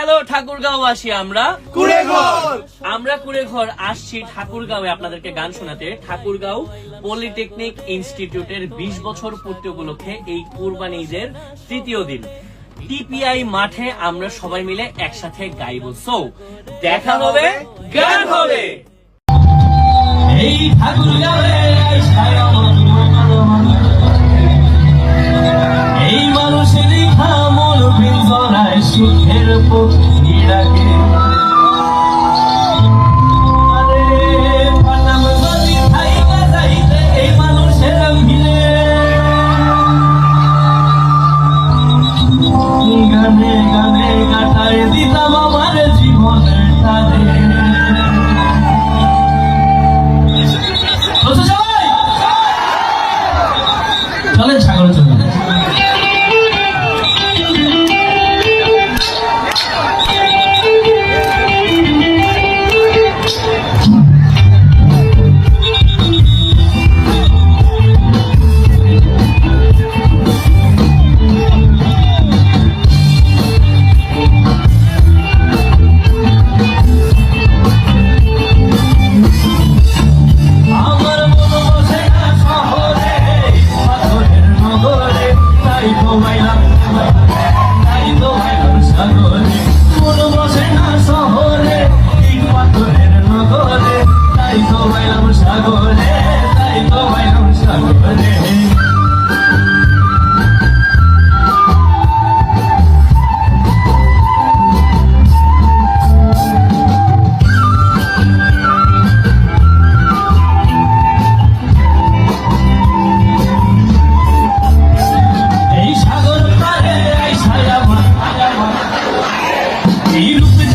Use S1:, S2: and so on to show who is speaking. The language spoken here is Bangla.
S1: হ্যালো ঠাকুরগাঁওবাসী, আমরা কুড়েঘর আসছি ঠাকুরগাঁওয়ে আপনাদেরকে গান শোনাতে। ঠাকুরগাঁও পলিটেকনিক ইনস্টিটিউটের 20 বছর পূর্তি উপলক্ষে এই কুরবানি ঈদের তৃতীয় দিন টিপিআই মাঠে আমরা সবাই মিলে একসাথে গাইব। সো দেখা হবে, গান হবে। এই ঠাকুরগাঁওয়ে এই মানুষের খামল পিঞ্জরায় সুখের পক্ষী ডাকে। এই মানুষের ভিড়ে গানে গানে কাটায় দিতাম আমার জীবনের টানে। চলেন ছাগল চলে এই রূপে